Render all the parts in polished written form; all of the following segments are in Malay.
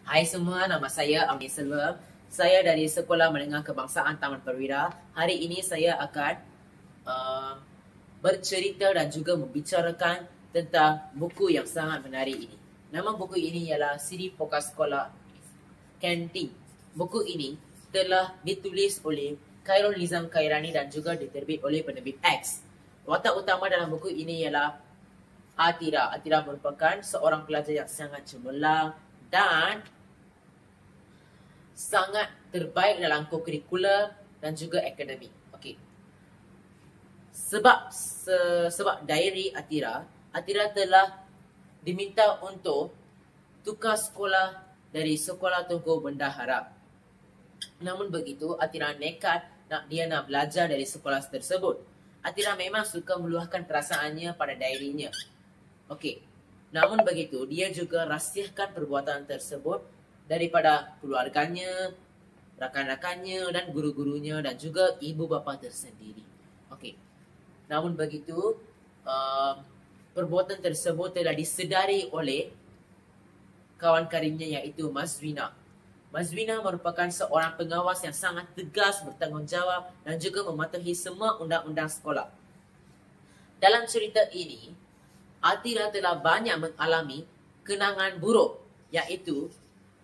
Hai semua, nama saya Amir Selva. Saya dari Sekolah Menengah Kebangsaan Taman Perwira. Hari ini saya akan bercerita dan juga membicarakan tentang buku yang sangat menarik ini. Nama buku ini ialah Siri Pokas Sekolah Kanting. Buku ini telah ditulis oleh Khairul Nizam Khairani dan juga diterbit oleh penerbit X. Watak utama dalam buku ini ialah Atira. Atira merupakan seorang pelajar yang sangat cemerlang dan sangat terbaik dalam co-curricular dan juga akademik. Okey. Sebab diary Atira telah diminta untuk tukar sekolah dari Sekolah Tunku Bendahara. Namun begitu, Atira nekat dia nak belajar dari sekolah tersebut. Atira memang suka meluahkan perasaannya pada diarinya. Okey. Namun begitu, dia juga rahsiakan perbuatan tersebut daripada keluarganya, rakan-rakannya dan guru-gurunya dan juga ibu bapa tersendiri. Okey. Namun begitu, perbuatan tersebut telah disedari oleh kawan karibnya iaitu Mazwina. Mazwina merupakan seorang pengawas yang sangat tegas, bertanggungjawab dan juga mematuhi semua undang-undang sekolah. Dalam cerita ini, Atira telah banyak mengalami kenangan buruk, iaitu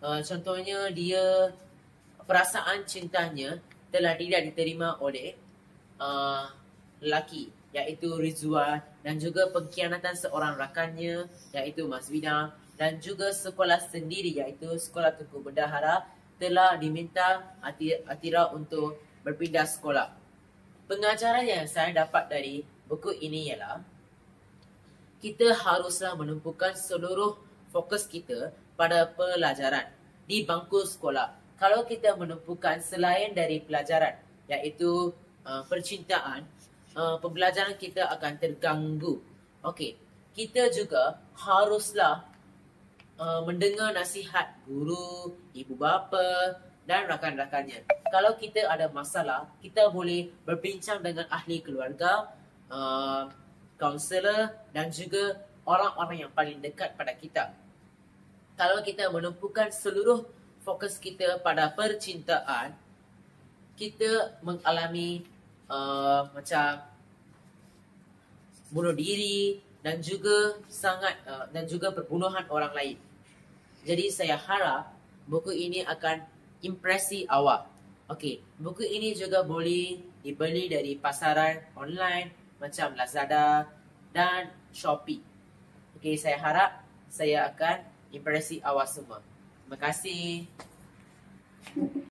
contohnya dia perasaan cintanya telah tidak diterima oleh lelaki iaitu Rizwan dan juga pengkhianatan seorang rakannya iaitu Mazwina dan juga sekolah sendiri iaitu Sekolah Tunku Bendahara telah diminta Atira untuk berpindah sekolah. Pengajaran yang saya dapat dari buku ini ialah kita haruslah menumpukan seluruh fokus kita pada pelajaran di bangku sekolah. Kalau kita menumpukan selain dari pelajaran iaitu percintaan, pembelajaran kita akan terganggu. Okey, kita juga haruslah mendengar nasihat guru, ibu bapa dan rakan-rakannya. Kalau kita ada masalah, kita boleh berbincang dengan ahli keluarga, kaunselor dan juga orang-orang yang paling dekat pada kita. Kalau kita menumpukan seluruh fokus kita pada percintaan, kita mengalami macam bunuh diri dan juga perbunuhan orang lain. Jadi saya harap buku ini akan impresi awak. Okey, buku ini juga boleh dibeli dari pasaran online macam Lazada dan Shopee. Okey, saya harap saya akan impresi awak semua. Terima kasih.